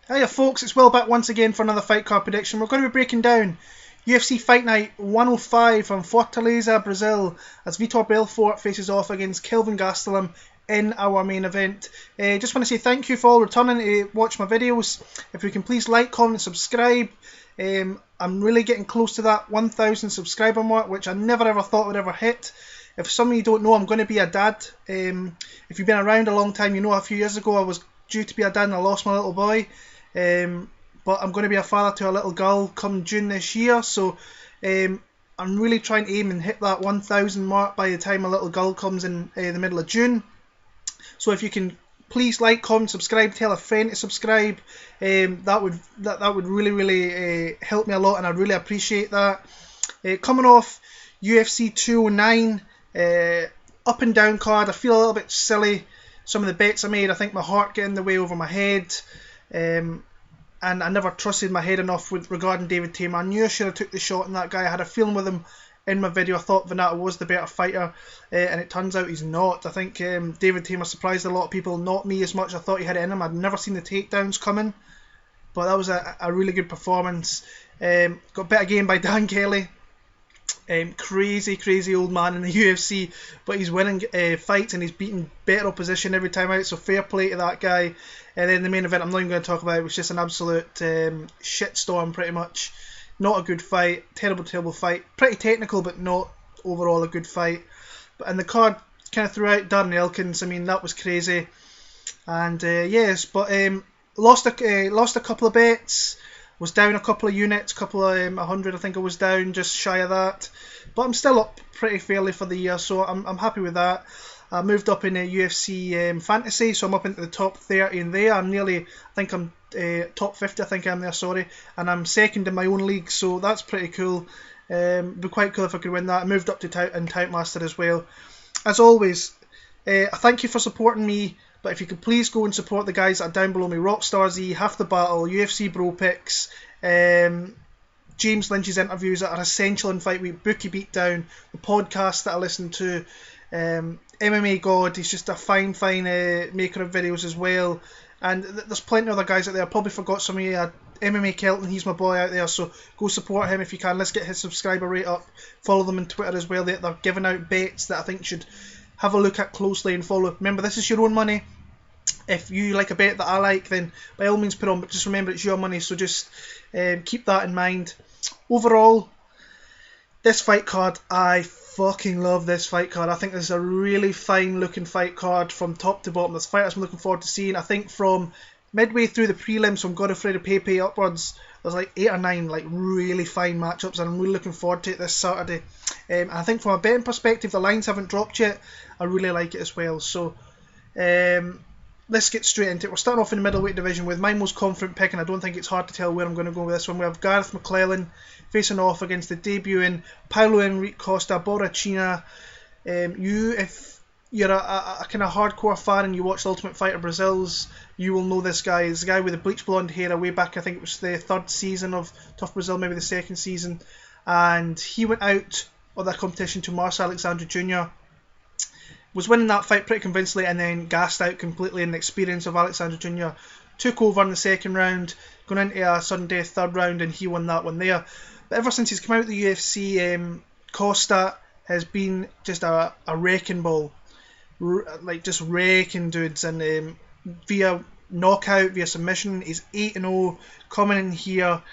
Hiya folks, it's Will back once again for another fight card prediction. We're going to be breaking down UFC Fight Night 105 from Fortaleza, Brazil, as Vitor Belfort faces off against Kelvin Gastelum in our main event. Just want to say thank you for all returning to watch my videos. If you can please like, comment, subscribe. I'm really getting close to that 1,000 subscriber mark, which I never ever thought would ever hit. If some of you don't know, I'm going to be a dad. If you've been around a long time, you know a few years ago I was due to be a dad and I lost my little boy. But I'm going to be a father to a little girl come June this year, so I'm really trying to aim and hit that 1,000 mark by the time a little girl comes in the middle of June. So if you can please like, comment, subscribe, tell a friend to subscribe, that would really help me a lot, and I'd really appreciate that. Coming off UFC 209, up and down card, I feel a little bit silly. Some of the bets I made, I think my heart getting in the way over my head. And I never trusted my head enough with regarding David Teymur. I knew I should have took the shot on that guy. I had a feeling with him in my video. I thought Villante was the better fighter, and it turns out he's not. I think David Teymur surprised a lot of people, not me as much. I thought he had it in him. I'd never seen the takedowns coming, but that was a really good performance. Got bet again by Dan Kelly. Crazy old man in the UFC, but he's winning fights and he's beating better opposition every time out, so fair play to that guy. And then the main event I'm not even going to talk about. It was just an absolute shitstorm pretty much. Not a good fight, terrible fight, pretty technical but not overall a good fight. And the card kind of threw out Darren Elkins. I mean, that was crazy. And yes, but lost a couple of bets. Was down a couple of units, couple of 100 I think I was down, just shy of that. But I'm still up pretty fairly for the year, so I'm happy with that. I moved up in UFC Fantasy, so I'm up into the top 30 in there. I'm top 50, I think I'm there, sorry. And I'm second in my own league, so that's pretty cool. It'd be quite cool if I could win that. I moved up to Typemaster as well. As always, I thank you for supporting me. But if you could please go and support the guys that are down below me: Rockstar Z, Half the Battle, UFC Bro Picks, James Lynch's interviews that are essential in Fight Week, Bookie Beatdown, the podcast that I listen to, MMA God, he's just a fine maker of videos as well. And there's plenty of other guys out there. I probably forgot some of you. MMA Kelton, he's my boy out there, so go support him if you can. Let's get his subscriber rate up. Follow them on Twitter as well. They're giving out bets that I think should have a look at closely and follow. Remember, this is your own money. If you like a bet that I like, then by all means put on, but just remember it's your money, so just keep that in mind. Overall, this fight card, I fucking love this fight card. I think this is a really fine looking fight card from top to bottom. There's fighters I'm looking forward to seeing. I think from midway through the prelims, from Godofredo Pepey upwards, there's like 8 or 9 like really fine matchups, and I'm really looking forward to it this Saturday. And I think from a betting perspective, the lines haven't dropped yet. I really like it as well. So let's get straight into it. We're starting off in the middleweight division with my most confident pick, and I don't think it's hard to tell where I'm going to go with this one. We have Gareth McClellan facing off against the debuting Paulo Henrique Costa Borrachina. If you're a kind of hardcore fan and you watch the Ultimate Fighter Brazils, you will know this guy. He's the guy with the bleach blonde hair way back, I think it was the 3rd season of Tough Brazil, maybe the 2nd season. And he went out of that competition to Marcel Alexander Jr., was winning that fight pretty convincingly, and then gassed out completely, and the experience of Alexander Jr. took over in the 2nd round, going into a sudden death 3rd round, and he won that one there. But ever since he's come out of the UFC, Costa has been just a wrecking ball, like just raking dudes, and via knockout, via submission, he's 8-0 coming in here.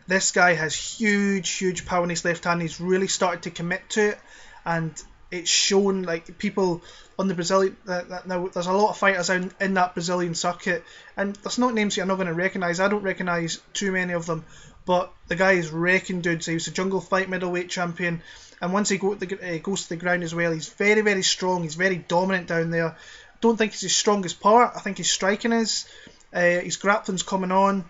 This guy has huge power in his left hand. He's really started to commit to it, and it's shown. Like, people on the Brazilian, now there's a lot of fighters in that Brazilian circuit, and there's not names you're not going to recognise. I don't recognise too many of them, but the guy is wrecking dudes. He was a jungle fight middleweight champion, and once he goes to the ground as well, he's very strong. He's very dominant down there. Don't think he's his strongest part. I think his striking is. His grappling's coming on,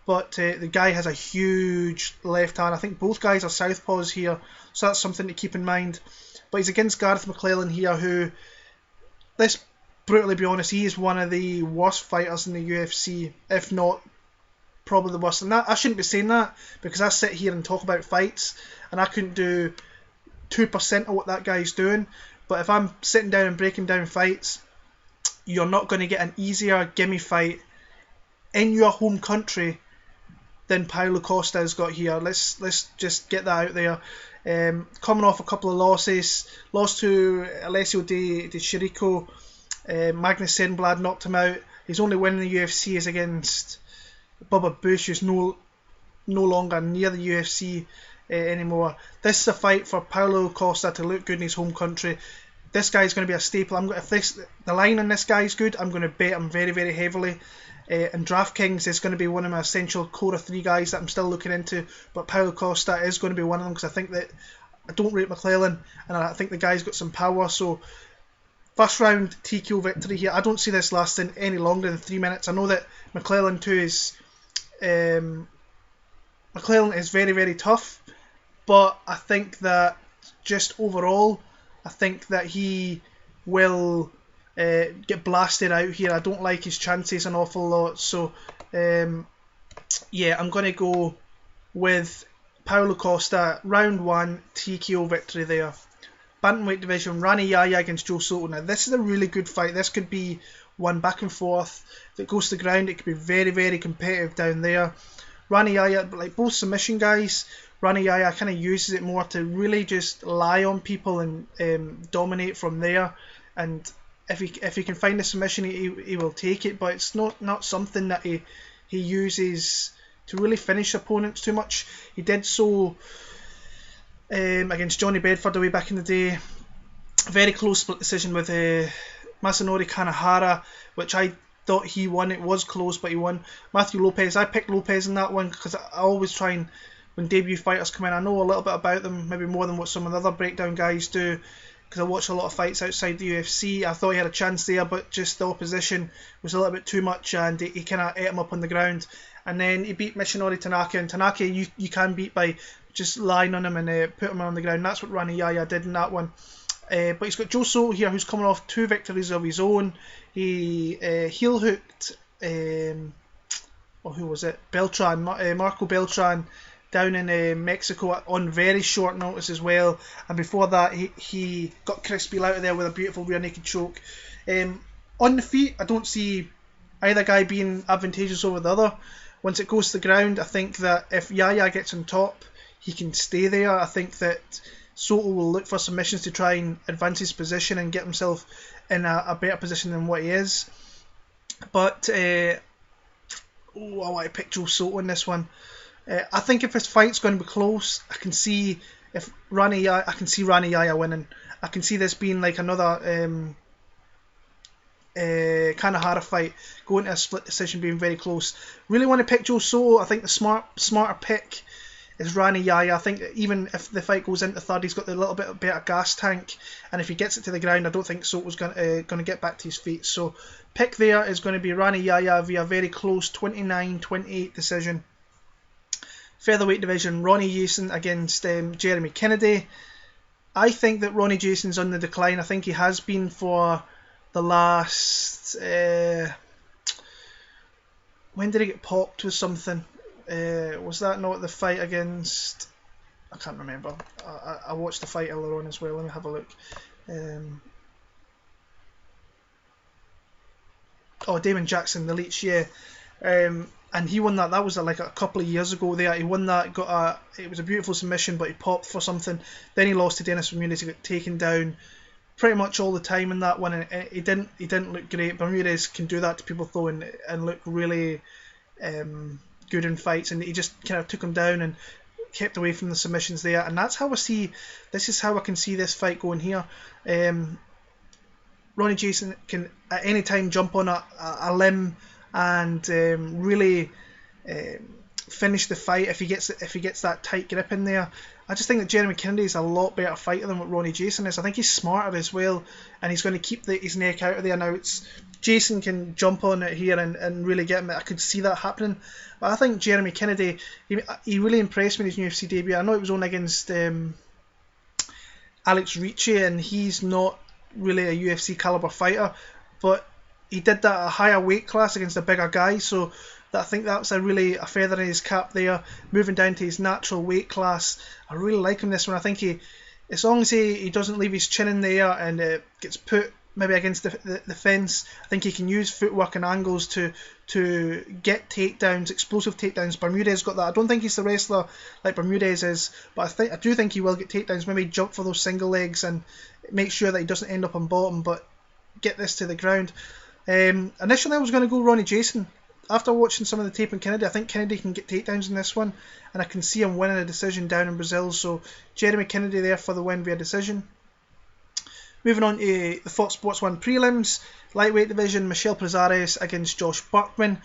but the guy has a huge left hand. I think both guys are southpaws here, so that's something to keep in mind. But he's against Gareth McClellan here, who, let's brutally be honest, he is one of the worst fighters in the UFC, if not probably the worst. And that, I shouldn't be saying that, because I sit here and talk about fights, and I couldn't do 2% of what that guy's doing. But if I'm sitting down and breaking down fights, you're not going to get an easier gimme fight in your home country than Paulo Costa has got here. Let's just get that out there. Coming off a couple of losses, lost to Alessio De Chirico, Magnus Sandblad knocked him out. His only win in the UFC is against Bubba Bush, who's no longer near the UFC anymore. This is a fight for Paulo Costa to look good in his home country. This guy's going to be a staple. If the line on this guy is good, I'm going to bet him very, very heavily. And DraftKings is going to be one of my essential core of 3 guys that I'm still looking into. But Paulo Costa is going to be one of them, because I think that I don't rate McClellan, and I think the guy's got some power. So first round TKO victory here. I don't see this lasting any longer than 3 minutes. I know that McClellan too is McClellan is very, very tough, but I think that just overall, I think that he will get blasted out here. I don't like his chances an awful lot. So yeah, I'm going to go with Paulo Costa, round 1 TKO victory there. Bantamweight division, Rani Yahya against Joe Soto. Now this is a really good fight. This could be one back and forth. If it goes to the ground, it could be very, very competitive down there. Rani Yahya, like both submission guys, Rani Yahya kind of uses it more to really just lie on people and dominate from there. And if he can find a submission, he will take it. But it's not something that he uses to really finish opponents too much. He did so against Johnny Bedford way back in the day. Very close split decision with Masanori Kanehara, which I thought he won. It was close, but he won. Matthew Lopez, I picked Lopez in that one because I always try and, when debut fighters come in, I know a little bit about them, maybe more than what some of the other breakdown guys do, because I watch a lot of fights outside the UFC. I thought he had a chance there, but just the opposition was a little bit too much, and he kind of ate him up on the ground. And then he beat Mishinori Tanaka, and Tanaka you can beat by just lying on him and put him on the ground. That's what Rani Yahya did in that one. But he's got Joe Soto here, who's coming off 2 victories of his own. He heel hooked, who was it? Beltran, Marco Beltran, down in Mexico on very short notice as well. And before that, he got Chris Beal out of there with a beautiful rear naked choke. On the feet, I don't see either guy being advantageous over the other. Once it goes to the ground, I think that if Yahya gets on top, he can stay there. I think that Soto will look for submissions to try and advance his position and get himself in a better position than what he is. But I want to pick Joe Soto in this one. I think if this fight's going to be close, I can see Rani Yahya winning. I can see this being like another Kanehara fight, going to a split decision, being very close. Really want to pick Joe Soto. I think the smarter pick is Rani Yahya. I think even if the fight goes into third, he's got the little bit better gas tank, and if he gets it to the ground, I don't think Soto's going to get back to his feet. So pick there is going to be Rani Yahya via very close 29-28 decision. Featherweight division, Ronnie Jason against Jeremy Kennedy. I think that Ronnie Jason's on the decline. I think he has been for the last... when did he get popped with something? Was that not the fight against... I can't remember. I watched the fight earlier on as well. Let me have a look. Damon Jackson, the Leech, yeah. And he won that. That was like a couple of years ago there. He won that. It was a beautiful submission, but he popped for something. Then he lost to Dennis Bermudez. He got taken down pretty much all the time in that one, and he didn't look great. Bermudez can do that to people though, and look really good in fights, and he just kind of took him down and kept away from the submissions there. And that's how this is how I can see this fight going here. Ronnie Jason can at any time jump on a limb and really finish the fight if he gets that tight grip in there. I just think that Jeremy Kennedy is a lot better fighter than what Ronnie Jason is. I think he's smarter as well, and he's going to keep his neck out of there now. Jason can jump on it here and really get him. I could see that happening. But I think Jeremy Kennedy, he really impressed me in his UFC debut. I know it was only against Alex Ricci, and he's not really a UFC caliber fighter, but he did that at a higher weight class against a bigger guy, so I think that's a feather in his cap there, moving down to his natural weight class. I really like him this one. I think as long as he doesn't leave his chin in there and gets put maybe against the fence. I think he can use footwork and angles to get takedowns, explosive takedowns. Bermudez got that. I don't think he's the wrestler like Bermudez is, but I do think he will get takedowns. Maybe jump for those single legs and make sure that he doesn't end up on bottom, but get this to the ground. Initially I was going to go Ronnie Jason. After watching some of the tape on Kennedy, I think Kennedy can get takedowns in this one, and I can see him winning a decision down in Brazil. So Jeremy Kennedy there for the win via decision. Moving on to the Fox Sports 1 prelims, lightweight division, Michel Prazeres against Josh Burkman.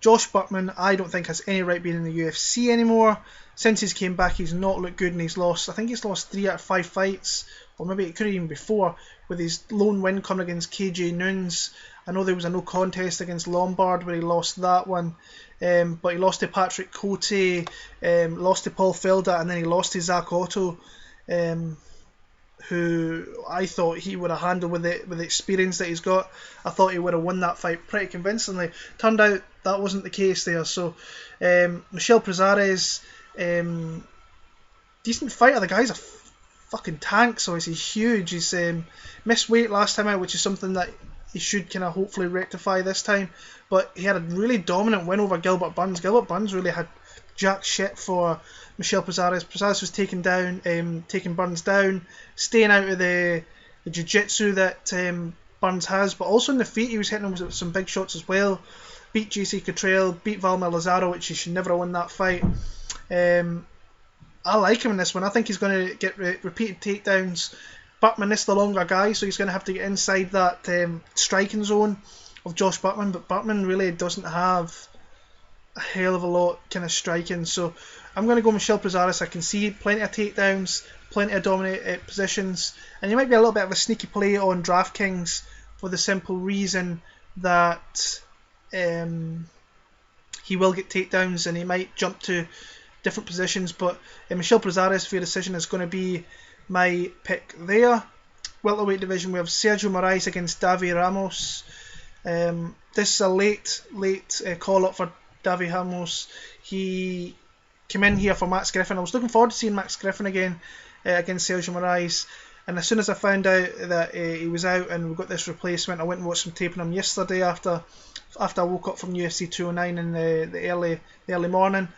Josh Burkman, I don't think has any right being in the UFC anymore. Since he's came back, he's not looked good, and I think he's lost 3 out of 5 fights, or maybe it could have even before, with his lone win coming against KJ Nunes. I know there was a no contest against Lombard where he lost that one, but he lost to Patrick Cote, lost to Paul Felder, and then he lost to Zach Otto, who I thought he would have handled with the experience that he's got. I thought he would have won that fight pretty convincingly. Turned out that wasn't the case there. So Michel Prazeres, decent fighter. The guy's a fucking tank, so he's huge. He's missed weight last time out, which is something that he should kind of hopefully rectify this time. But he had a really dominant win over Gilbert Burns. Gilbert Burns really had jack shit for Michel Prazeres. Prazeres was taking Burns down, staying out of the jiu-jitsu that Burns has, but also in the feet he was hitting him with some big shots as well. Beat JC Cottrell, beat Valmer Lazaro, which he should never have won that fight. I like him in this one. I think he's going to get repeated takedowns. Burkman is the longer guy, so he's going to have to get inside that striking zone of Josh Burkman, but Burkman really doesn't have a hell of a lot kind of striking, so I'm going to go Michel Prazeres. I can see plenty of takedowns, plenty of dominant positions, and he might be a little bit of a sneaky play on DraftKings for the simple reason that he will get takedowns and he might jump to different positions, but Michel Prazeres for your decision is going to be my pick there. Welterweight division, we have Sergio Moraes against Davi Ramos. This is a late call up for Davi Ramos. He came in here for Max Griffin. I was looking forward to seeing Max Griffin again against Sergio Moraes, and as soon as I found out that he was out and we got this replacement, I went and watched some tape on him yesterday after I woke up from UFC 209 in the early morning.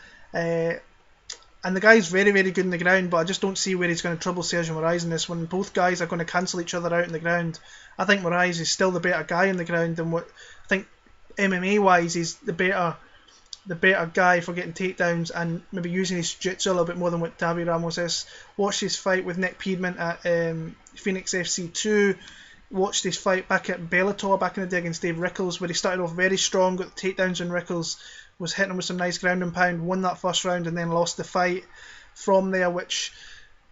And the guy's very, very good in the ground, but I just don't see where he's going to trouble Sergio Moraes in this one. Both guys are going to cancel each other out in the ground. I think Moraes is still the better guy in the ground than what I think MMA wise he's the better guy for getting takedowns and maybe using his jiu-jitsu a little bit more than what Davi Ramos is. Watched his fight with Nick Piedmont at Phoenix FC 2. Watched his fight back at Bellator back in the day against Dave Rickles, where he started off very strong, got the takedowns on Rickles, was hitting him with some nice ground and pound, won that first round and then lost the fight from there, which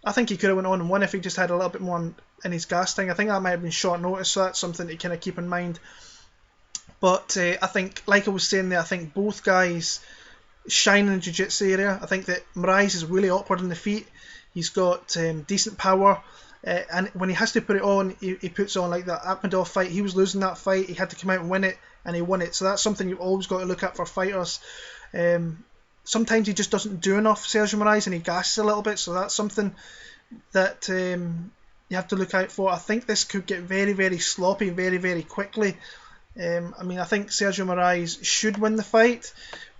I think he could have went on and won if he just had a little bit more in his gas thing. I think that might have been short notice, so that's something to kind of keep in mind. But I think, like I was saying there, I think both guys shine in the jiu-jitsu area. I think that Moraes is really awkward in the feet. He's got decent power, and when he has to put it on, he puts it on. Like that Akhmedov fight, he was losing that fight, he had to come out and win it, and he won it. So that's something you've always got to look at for fighters. Sometimes he just doesn't do enough, Sergio Moraes, and he gasses a little bit, so that's something that you have to look out for. I think this could get very, very sloppy very, very quickly. I think Sergio Moraes should win the fight.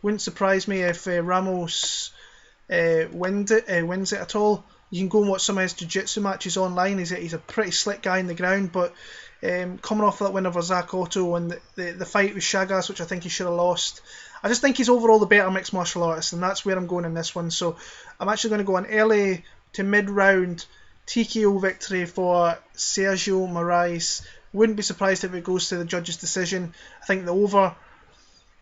Wouldn't surprise me if Ramos wins it at all. You can go and watch some of his jiu-jitsu matches online. He's a pretty slick guy in the ground, but coming off that win over Zach Otto and the fight with Chagas, which I think he should have lost, I just think he's overall the better mixed martial artist, and that's where I'm going in this one. So I'm actually going to go an early to mid-round TKO victory for Sergio Moraes. Wouldn't be surprised if it goes to the judge's decision. I think the over,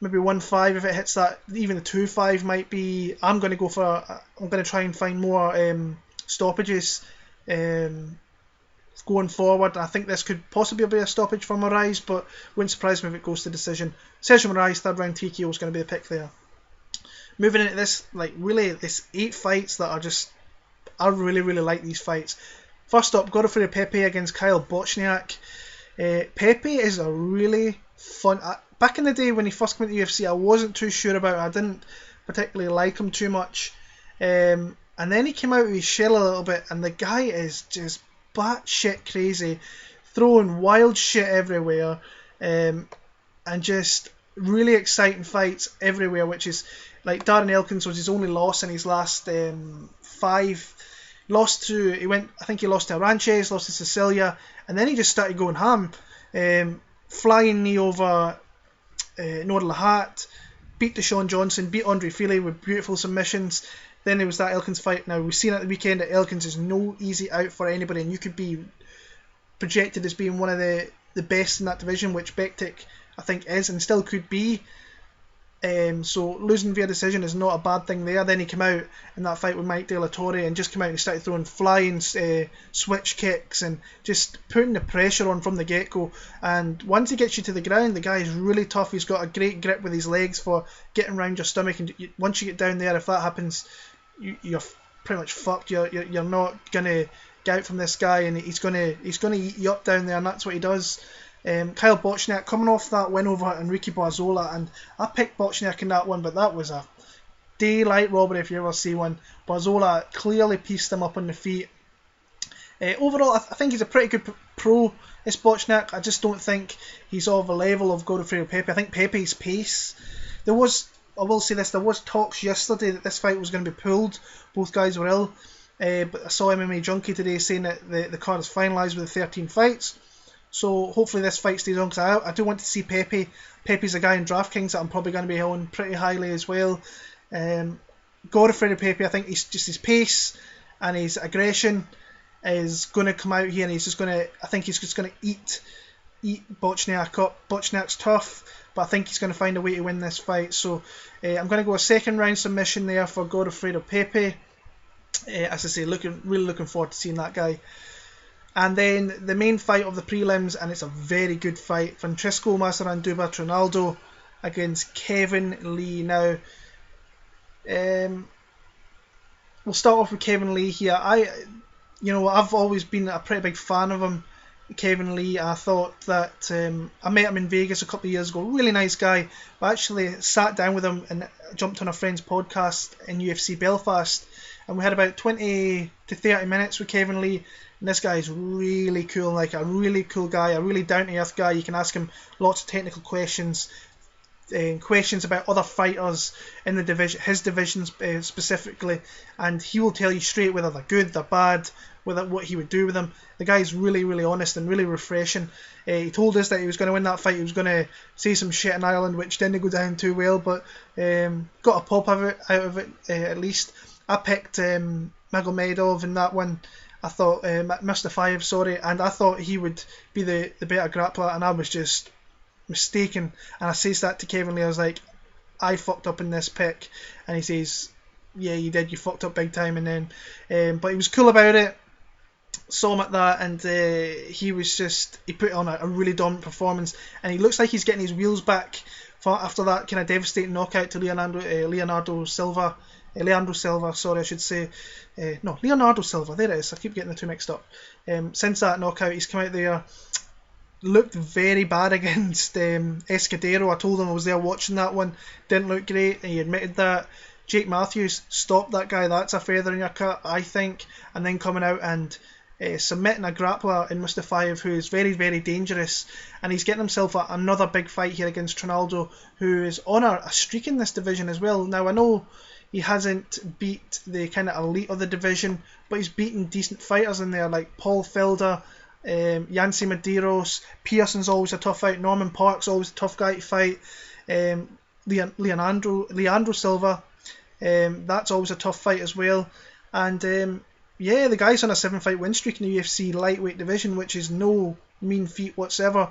maybe 1-5 if it hits that, even the 2-5 might be. I'm going to try and find more stoppages going forward. I think this could possibly be a stoppage for Moraes, but wouldn't surprise me if it goes to decision. Sergio Moraes, third round TKO is going to be the pick there. Moving into this, this 8 fights that I really, really like these fights. First up, Godofredo Pepey against Kyle Bochniak. Pepey is a really fun. Back in the day when he first came to the UFC, I wasn't too sure about him. I didn't particularly like him too much. And then he came out with his shell a little bit, and the guy is just batshit crazy. throwing wild shit everywhere, and just really exciting fights everywhere, which is like Darren Elkins was his only loss in his last 5. Lost to, I think he lost to Aranches, lost to Cecilia, and then he just started going ham. Flying knee over Noor Lahat, beat Deshaun Johnson, beat Andre Fili with beautiful submissions. Then there was that Elkins fight. Now, we've seen at the weekend that Elkins is no easy out for anybody, and you could be projected as being one of the best in that division, which Bektik, I think, is and still could be. So losing via decision is not a bad thing there. Then he came out in that fight with Mike De La Torre and just came out and started throwing flying switch kicks and just putting the pressure on from the get-go. And once he gets you to the ground, the guy is really tough. He's got a great grip with his legs for getting around your stomach, and once you get down there, if that happens, you're pretty much fucked. You're not gonna get out from this guy, and he's gonna eat you up down there, and that's what he does. Kyle Bochniak coming off that win over Enrique Barzola, and I picked Bochniak in that one, but that was a daylight robbery if you ever see one. Barzola clearly pieced him up on the feet. Overall, I think he's a pretty good pro, this Bochniak. I just don't think he's of a level of Godofredo Pepey. I think Pepey's pace, I will say this, there was talks yesterday that this fight was going to be pulled. Both guys were ill, but I saw MMA Junkie today saying that the card is finalised with the 13 fights. So hopefully this fight stays on, because I do want to see Pepey. Pepey's a guy in DraftKings that I'm probably going to be on pretty highly as well. Godofredo Pepey, I think he's just his pace and his aggression is going to come out here, and he's just going to, I think he's just going to eat Bochniak up. Bochniak's tough, but I think he's going to find a way to win this fight. So I'm going to go a second round submission there for Godofredo Pepey. As I say, really looking forward to seeing that guy. And then the main fight of the prelims, and it's a very good fight, Francisco Masaranduba Trinaldo against Kevin Lee. Now, we'll start off with Kevin Lee here. I've always been a pretty big fan of him, Kevin Lee. I thought that I met him in Vegas a couple of years ago. Really nice guy. I actually sat down with him and jumped on a friend's podcast in UFC Belfast, and we had about 20 to 30 minutes with Kevin Lee. And this guy is really cool, like a really cool guy, a really down-to-earth guy. You can ask him lots of technical questions, questions about other fighters in the division, his division specifically, and he will tell you straight whether they're good, they're bad, what he would do with them. The guy is really, really honest and really refreshing. He told us that he was going to win that fight. He was going to say some shit in Ireland, which didn't go down too well, but got a pop out of it at least. I picked Magomedov in that one. I thought Mr. 5, sorry, and I thought he would be the better grappler, and I was just mistaken. And I says that to Kevin Lee. I was like, I fucked up in this pick, and he says, yeah, you did, you fucked up big time. And then but he was cool about it. Saw him at that, and he put on a really dominant performance, and he looks like he's getting his wheels back after that kind of devastating knockout to Leonardo Silva, sorry, I should say. No, Leonardo Silva, there it is. I keep getting the two mixed up. Since that knockout, he's come out there, looked very bad against Escudero. I told him I was there watching that one. Didn't look great, and he admitted that. Jake Matthews stopped that guy. That's a feather in your cap, I think. And then coming out and submitting a grappler in Mr. 5 who is very, very dangerous. And he's getting himself another big fight here against Trinaldo, who is on a streak in this division as well. Now, I know he hasn't beat the kind of elite of the division, but he's beaten decent fighters in there like Paul Felder, Yancy Medeiros. Pearson's always a tough fight. Norman Park's always a tough guy to fight. Leandro Silva, that's always a tough fight as well. And the guy's on a 7-fight win streak in the UFC lightweight division, which is no mean feat whatsoever.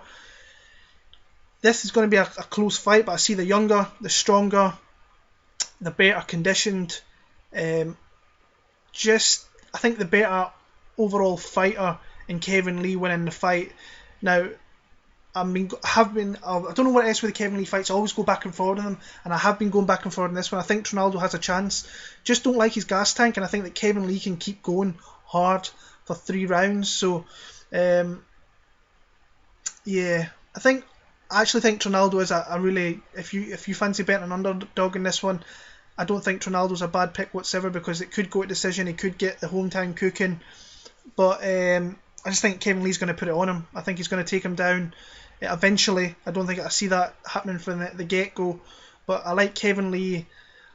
This is going to be a close fight, but I see the younger, the stronger, the better conditioned, I think the better overall fighter in Kevin Lee winning the fight. Now, I don't know what it is with the Kevin Lee fights. I always go back and forward on them, and I have been going back and forward in this one. I think Trinaldo has a chance. Just don't like his gas tank, and I think that Kevin Lee can keep going hard for 3 rounds. So, I actually think Trinaldo is a really, if you fancy betting an underdog in this one, I don't think Trinaldo's a bad pick whatsoever, because it could go to decision. He could get the hometown cooking, but I just think Kevin Lee's going to put it on him. I think he's going to take him down eventually. I don't think I see that happening from the get-go. But I like Kevin Lee.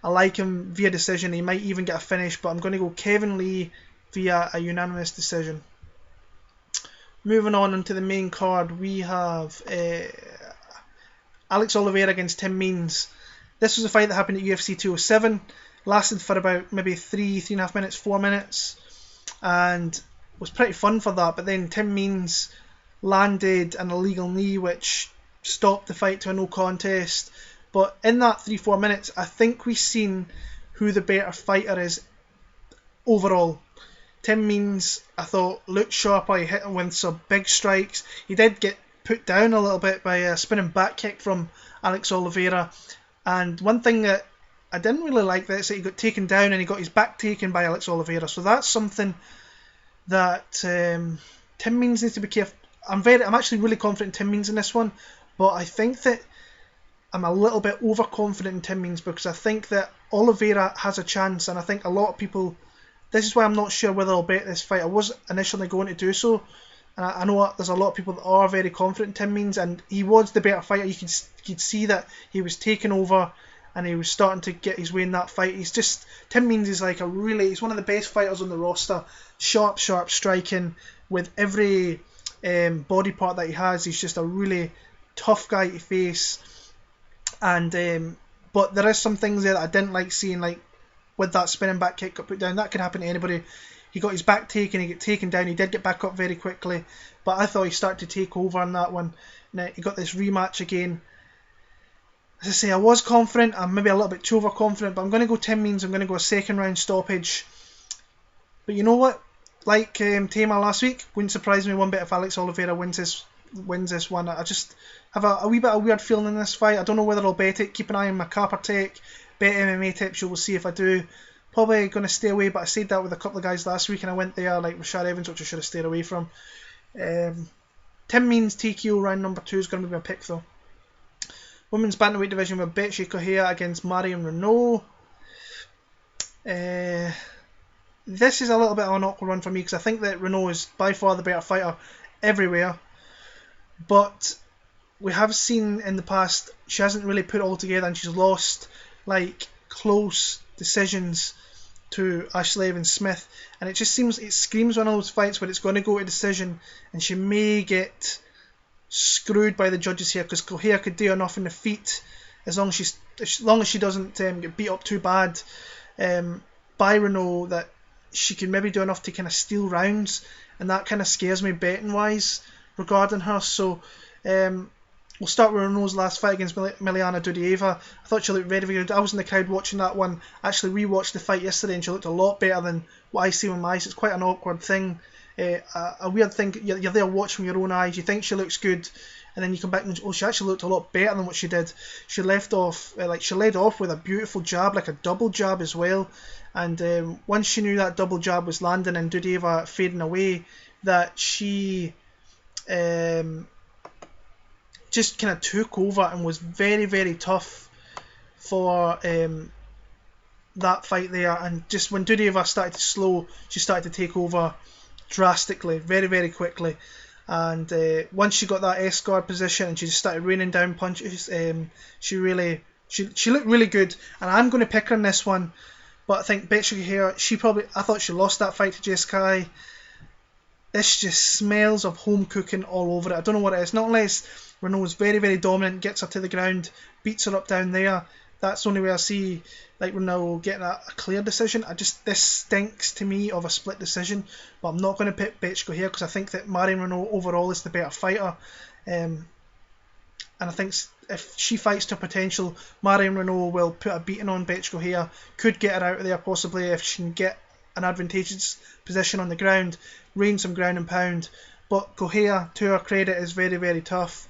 I like him via decision. He might even get a finish, but I'm going to go Kevin Lee via a unanimous decision. Moving on into the main card, we have Alex Oliveira against Tim Means. This was a fight that happened at UFC 207. Lasted for about maybe 3.5 minutes, 4 minutes. And was pretty fun for that. But then Tim Means landed an illegal knee which stopped the fight to a no contest. But in that 3-4 minutes, I think we've seen who the better fighter is overall. Tim Means, I thought, looked sharper. He hit him with some big strikes. He did get put down a little bit by a spinning back kick from Alex Oliveira. And one thing that I didn't really like is that he got taken down and he got his back taken by Alex Oliveira. So that's something that Tim Means needs to be careful. I'm actually really confident in Tim Means in this one, but I think that I'm a little bit overconfident in Tim Means because I think that Oliveira has a chance, and I think a lot of people. This is why I'm not sure whether I'll bet this fight. I was initially going to do so, and I know there's a lot of people that are very confident in Tim Means, and he was the better fighter. You could see that he was taking over, and he was starting to get his way in that fight. Tim Means is like he's one of the best fighters on the roster. Sharp striking with every body part that he has. He's just a really tough guy to face. And but there is some things there that I didn't like seeing, like with that spinning back kick got put down. That could happen to anybody. He got his back taken, he got taken down, he did get back up very quickly, but I thought he started to take over on that one. Now he got this rematch again. As I say, I was confident, I'm maybe a little bit too overconfident, but I'm going to go Tim Means. I'm going to go a second round stoppage. But you know what? Like Tamar last week, wouldn't surprise me one bit if Alex Oliveira wins this one. I just have a wee bit of weird feeling in this fight. I don't know whether I'll bet it. Keep an eye on my Capper Tech, Bet MMA tips. You will see if I do. Probably going to stay away, but I said that with a couple of guys last week and I went there like Rashad Evans, which I should have stayed away from. Tim Means TKO round number 2 is going to be my pick though. Women's bantamweight division with Bethe Correira against Marion Reneau. This is a little bit of an awkward one for me because I think that Reneau is by far the better fighter everywhere. But we have seen in the past she hasn't really put it all together and she's lost like close decisions to Ashley Evans Smith, and it screams one of those fights where it's going to go to decision and she may get screwed by the judges here because Correira could do enough in the feet as long as she doesn't get beat up too bad by Reneau that she can maybe do enough to kind of steal rounds, and that kind of scares me betting wise regarding her. So we'll start with Renault's last fight against Miliana Dudieva. I thought she looked very, very good. I was in the crowd watching that one. Actually rewatched the fight yesterday and she looked a lot better than what I see with my eyes. It's quite an awkward thing. A weird thing. You're there watching with your own eyes. You think she looks good, and then you come back and she actually looked a lot better than what she did. She led off with a beautiful jab, like a double jab as well. And once she knew that double jab was landing and Dudieva fading away, that she just kind of took over and was very, very tough for that fight there. And just when Dudieva started to slow, she started to take over drastically, very, very quickly. And once she got that S-guard position and she just started raining down punches, she looked really good. And I'm going to pick her in this one. But I think Bethe here, I thought she lost that fight to Jessica. This just smells of home cooking all over it. I don't know what it is. Not unless Renault is very, very dominant, gets her to the ground, beats her up down there. That's the only way I see like Renault getting a clear decision. This stinks to me of a split decision. But I'm not going to pick Bethe here because I think that Marion Renault overall is the better fighter. And I think if she fights to potential, Marion Renault will put a beating on Bethe here. Could get her out of there possibly if she can get an advantageous position on the ground, rain some ground and pound. But Correira, to her credit, is very, very tough.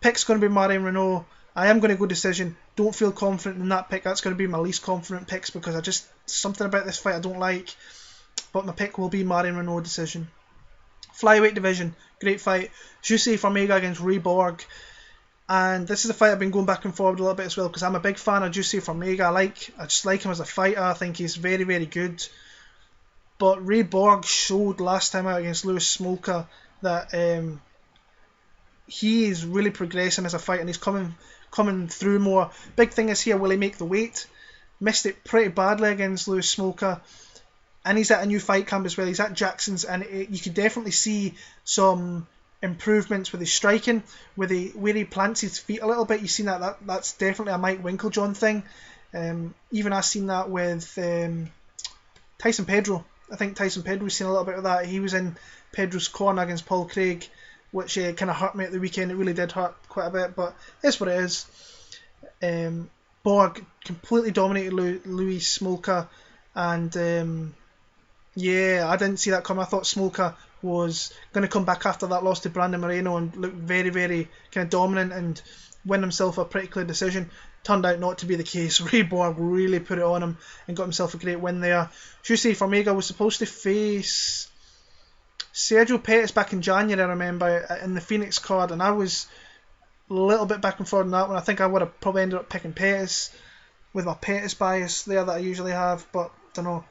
Pick's going to be Marion Renault. I am going to go decision. Don't feel confident in that pick. That's going to be my least confident picks because something about this fight I don't like. But my pick will be Marion Renault decision. Flyweight division, great fight. Jussier Formiga against Borg. And this is a fight I've been going back and forward a little bit as well because I'm a big fan of Jussier Formiga. I just like him as a fighter. I think he's very, very good. But Ray Borg showed last time out against Lewis Smolka that he is really progressing as a fighter, and he's coming through more. Big thing is here, will he make the weight? Missed it pretty badly against Lewis Smolka, and he's at a new fight camp as well. He's at Jackson's, and you can definitely see some improvements with his striking, where he plants his feet a little bit. You've seen that's definitely a Mike Winklejohn thing. Even I've seen that with Tyson Pedro. I think Tyson Pedro's seen a little bit of that. He was in Pedro's corner against Paul Craig, which kind of hurt me at the weekend. It really did hurt quite a bit, but it's what it is. Borg completely dominated Louis Smolka, and I didn't see that coming. I thought Smolka was going to come back after that loss to Brandon Moreno and look very, very kind of dominant and win himself a pretty clear decision. Turned out not to be the case. Ray Borg really put it on him and got himself a great win there. Jussier Formiga was supposed to face Sergio Pettis back in January, I remember, in the Phoenix card, and I was a little bit back and forth on that one. I think I would have probably ended up picking Pettis with my Pettis bias there that I usually have, but don't know.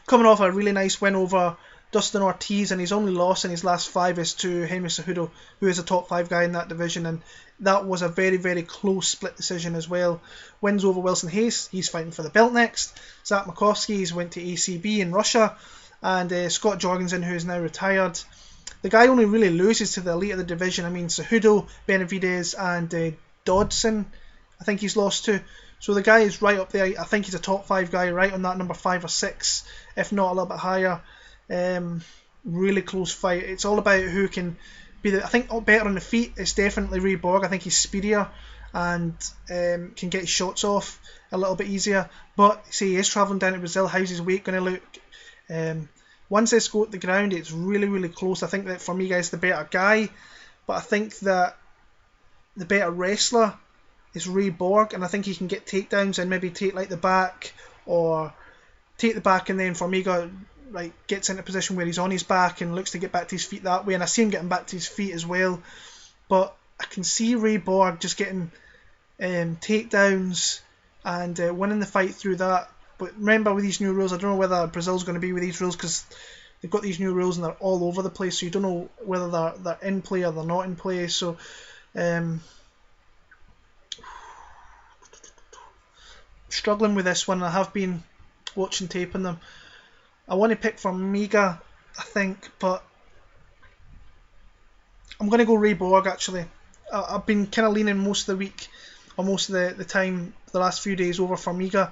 Coming off a really nice win over Dustin Ortiz, and his only loss in his last 5 is to Henry Cejudo, who is a top 5 guy in that division, and that was a very, very close split decision as well. Wins over Wilson Hayes, he's fighting for the belt next. Zach Makovsky, he's went to ACB in Russia, and Scott Jorgensen, who is now retired. The guy only really loses to the elite of the division. I mean, Cejudo, Benavidez, and Dodson, I think he's lost to. So the guy is right up there. I think he's a top 5 guy, right on that number 5 or 6, if not a little bit higher. Really close fight. It's all about who can be I think better on the feet. It's definitely Ray Borg. I think he's speedier and can get his shots off a little bit easier. But see, he is travelling down to Brazil. How's his weight going to look? Once they go at the ground, it's really, really close. I think that Formiga is the better guy, but I think that the better wrestler is Ray Borg, and I think he can get takedowns and maybe take like the back, or take the back and then Formiga gets into a position where he's on his back and looks to get back to his feet that way, and I see him getting back to his feet as well. But I can see Ray Borg just getting takedowns and winning the fight through that. But remember, with these new rules, I don't know whether Brazil's going to be with these rules, because they've got these new rules and they're all over the place, so you don't know whether they're in play or they're not in play. So struggling with this one. I have been watching tape on them. I want to pick Formiga, I think, but I'm going to go Ray Borg actually. I've been kind of leaning most of the week, or most of the time, the last few days, over Formiga.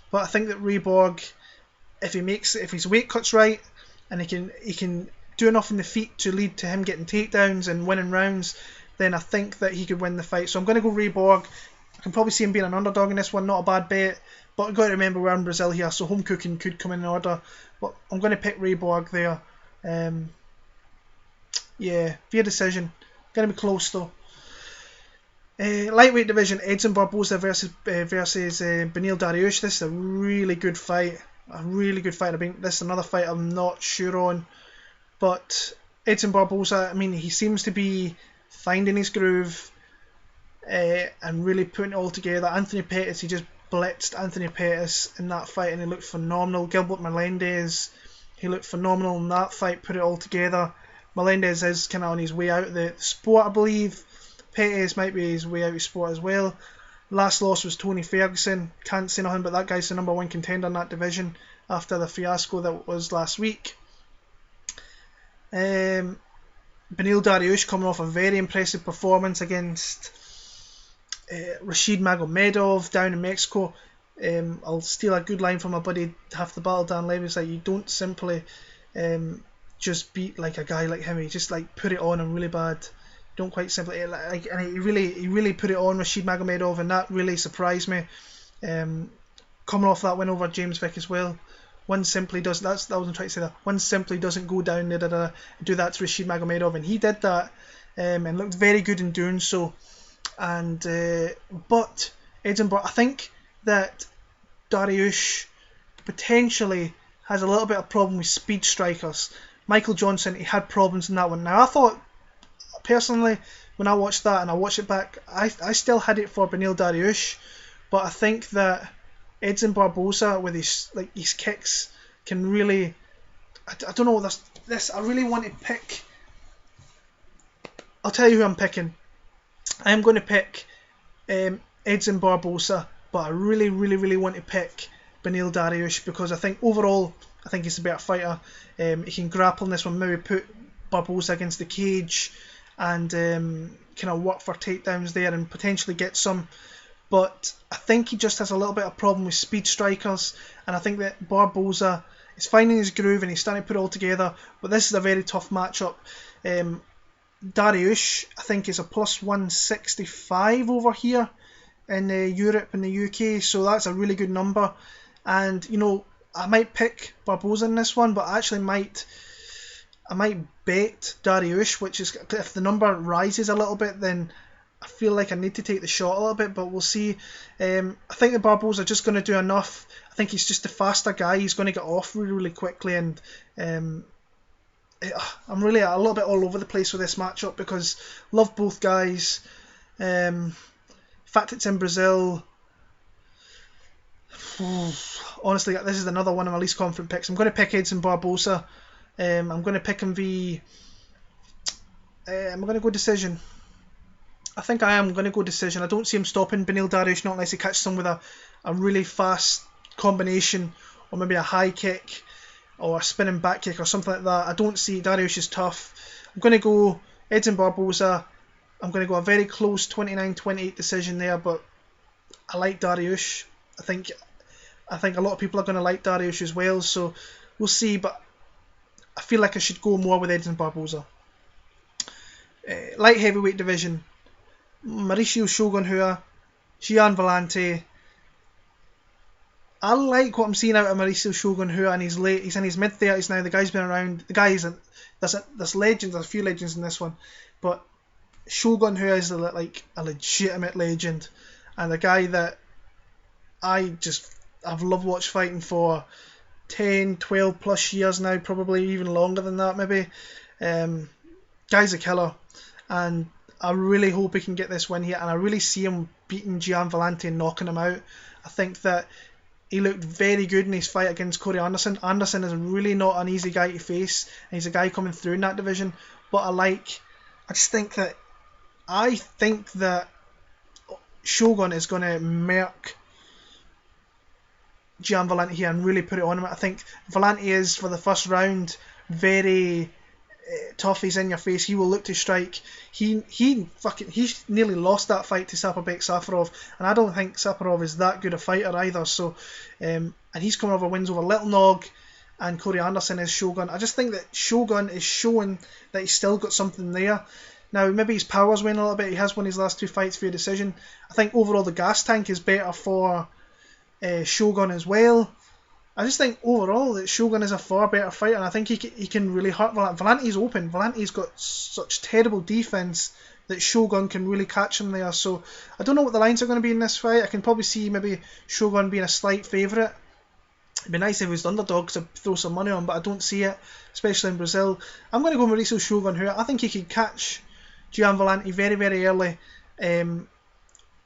But I think that Ray Borg, if his weight cut's right, and he can do enough in the feet to lead to him getting takedowns and winning rounds, then I think that he could win the fight. So I'm going to go Ray Borg. I can probably see him being an underdog in this one, not a bad bet. But I've got to remember we're in Brazil here, so home cooking could come in order. But I'm going to pick Ray Borg there. Via decision. Going to be close though. Lightweight division, Edson Barboza versus Beneil Dariush. This is a really good fight. This is another fight I'm not sure on. But Edson Barboza, I mean, he seems to be finding his groove and really putting it all together. Anthony Pettis, he just blitzed Anthony Pettis in that fight and he looked phenomenal. Gilbert Melendez, he looked phenomenal in that fight, put it all together. Melendez is kind of on his way out of the sport, I believe. Pettis might be his way out of sport as well. Last loss was Tony Ferguson. Can't say nothing, but that guy's the number 1 contender in that division after the fiasco that was last week. Beneil Dariush coming off a very impressive performance against Rashid Magomedov down in Mexico. I'll steal a good line from my buddy Half the Battle, Dan Levy. It's like, you don't simply just beat like a guy like him. He just put it on him really bad. Don't quite simply and he really put it on Rashid Magomedov, and that really surprised me. Coming off that win over James Vick as well. One simply does that wasn't trying to say that. One simply doesn't go down there and do that to Rashid Magomedov, and he did that and looked very good in doing so. And but Edinburgh, I think that Dariush potentially has a little bit of problem with speed strikers. Michael Johnson, he had problems in that one. Now I thought, personally, when I watched that and I watched it back, I still had it for Beneil Dariush, but I think that Edson Barboza with his kicks can really I don't know, this I really want to pick. I'll tell you who I'm picking. I am going to pick Edson Barboza, but I really want to pick Beneil Dariush, because I think overall, I think he's a better fighter. He can grapple in this one, maybe put Barboza against the cage and kind of work for takedowns there and potentially get some. But I think he just has a little bit of problem with speed strikers, and I think that Barboza is finding his groove and he's starting to put it all together. But this is a very tough matchup. Dariush, I think, is a plus 165 over here in Europe and the UK, so that's a really good number. And you know, I might pick Barboza in this one, but I actually might bet Dariush, which is, if the number rises a little bit, then I feel like I need to take the shot a little bit, but we'll see. I think the Barboza are just going to do enough. I think he's just a faster guy. He's going to get off really quickly, and I'm really a little bit all over the place with this matchup because love both guys. Fact it's in Brazil. Honestly, this is another one of my least confident picks. I'm going to pick Edson Barboza. I'm going to pick him I'm going to go decision. I think I am going to go decision. I don't see him stopping Beneil Dariush, not unless he catches him with a really fast combination, or maybe a high kick or a spinning back kick or something like that. I don't see. Dariush is tough. I'm going to go Edson Barboza. I'm going to go a very close 29-28 decision there, but I like Dariush. I think a lot of people are going to like Dariush as well, so we'll see, but I feel like I should go more with Edson Barboza. Light heavyweight division. Mauricio Shogun Gian Villante. I like what I'm seeing out of Mauricio Shogun, and he's in his mid-30s now. The guy's been around. There's legends, there's a few legends in this one, but Shogun is like a legitimate legend, and a guy that I've loved watch fighting for 10, 12 plus years now, probably even longer than that maybe. Guy's a killer, and I really hope he can get this win here, and I really see him beating Gian Villante and knocking him out. I think that he looked very good in his fight against Corey Anderson. Anderson is really not an easy guy to face, and he's a guy coming through in that division, but I think that Shogun is going to murk Gian Villante here and really put it on him. I think Villante is, for the first round, very tough. He's in your face. He will look to strike. He nearly lost that fight to Saparbek Safarov, and I don't think Safarov is that good a fighter either. So, and he's coming over wins over Little Nog, and Corey Anderson is Shogun. I just think that Shogun is showing that he's still got something there. Now, maybe his power's waning a little bit. He has won his last two fights via decision. I think overall the gas tank is better for Shogun as well. I just think overall that Shogun is a far better fighter, and I think he can really hurt Villante. Villante's open. Villante's got such terrible defense that Shogun can really catch him there. So I don't know what the lines are going to be in this fight. I can probably see maybe Shogun being a slight favourite. It'd be nice if he was the underdog to throw some money on, but I don't see it, especially in Brazil. I'm going to go Mauricio Shogun, who I think he could catch Gian Villante very early,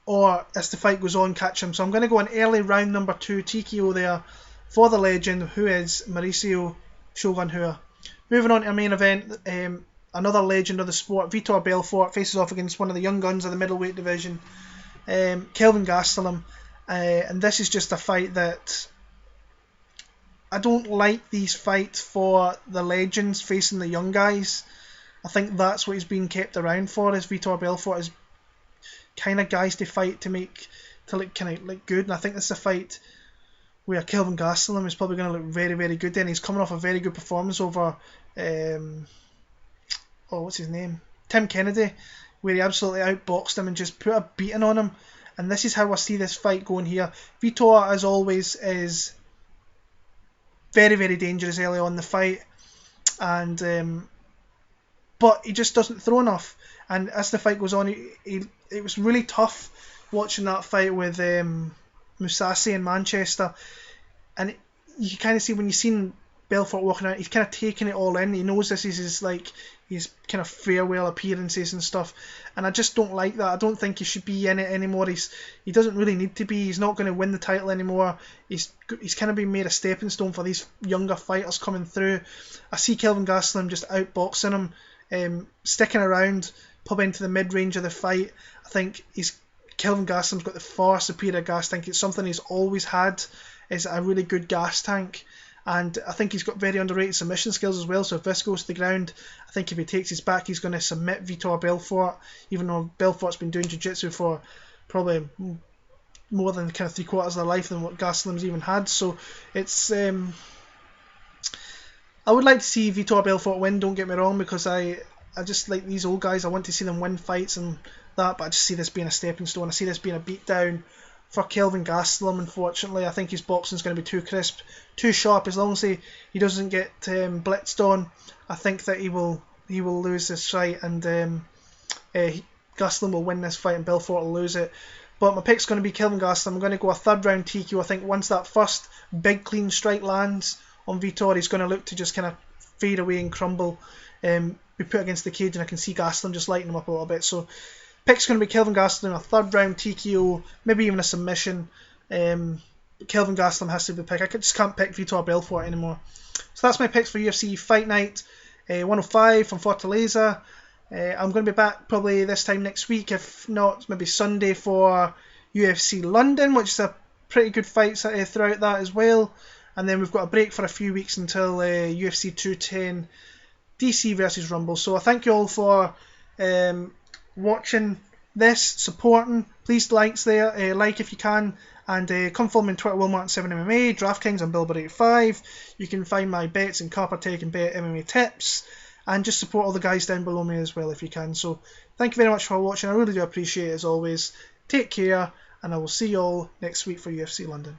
or as the fight goes on, catch him. So I'm going to go an early round number 2 TKO there for the legend, who is Mauricio Shogun Hua. Moving on to our main event, another legend of the sport, Vitor Belfort faces off against one of the young guns of the middleweight division, Kelvin Gastelum, and this is just a fight that I don't like. These fights for the legends facing the young guys. I think that's what he's being kept around for, is Vitor Belfort is kind of guys to fight to look kind of like good, and I think this is a fight where Kelvin Gastelum is probably going to look very good then. He's coming off a very good performance over what's his name? Tim Kennedy, where he absolutely outboxed him and just put a beating on him. And this is how I see this fight going here. Vitor, as always, is very dangerous early on in the fight, and but he just doesn't throw enough. And as the fight goes on, it was really tough watching that fight with Musasi in Manchester, and you kind of see when you've seen Belfort walking out, he's kind of taking it all in. He knows this is his his kind of farewell appearances and stuff, and I just don't like that. I don't think he should be in it anymore. He doesn't really need to be. He's not going to win the title anymore. He's kind of been made a stepping stone for these younger fighters coming through. I see Kelvin Gastelum just outboxing him, sticking around, probably into the mid-range of the fight. I think Kelvin Gastelum's got the far superior gas tank. It's something he's always had, is a really good gas tank. And I think he's got very underrated submission skills as well. So if this goes to the ground, I think if he takes his back, he's going to submit Vitor Belfort, even though Belfort's been doing jiu-jitsu for probably more than kind of 3/4 of their life than what Gastelum's even had. So it's I would like to see Vitor Belfort win, don't get me wrong, because I just like these old guys. I want to see them win fights and that, but I just see this being a stepping stone. I see this being a beatdown for Kelvin Gastelum. Unfortunately, I think his boxing's going to be too crisp, too sharp. As long as he doesn't get blitzed on, I think that he will lose this fight, and Gastelum will win this fight and Belfort will lose it. But my pick's going to be Kelvin Gastelum. I'm going to go a 3rd round TKO. I think once that first big clean strike lands on Vitor, he's going to look to just kind of fade away and crumble, be put against the cage, and I can see Gastelum just lighting him up a little bit. So pick's going to be Kelvin Gastelum, a 3rd round TKO, maybe even a submission. Kelvin Gastelum has to be picked. I just can't pick Vitor Belfort anymore. So that's my picks for UFC Fight Night 105 from Fortaleza. I'm going to be back probably this time next week, if not maybe Sunday, for UFC London, which is a pretty good fight throughout that as well. And then we've got a break for a few weeks until UFC 210 DC versus Rumble. So I thank you all for watching this, supporting. Please likes there, like if you can, and come follow me on Twitter, WillMartin7MMA, DraftKings, and Bilber85. You can find my bets and Carpatech and Bet MMA tips, and just support all the guys down below me as well if you can. So thank you very much for watching. I really do appreciate it as always. Take care, and I will see you all next week for UFC London.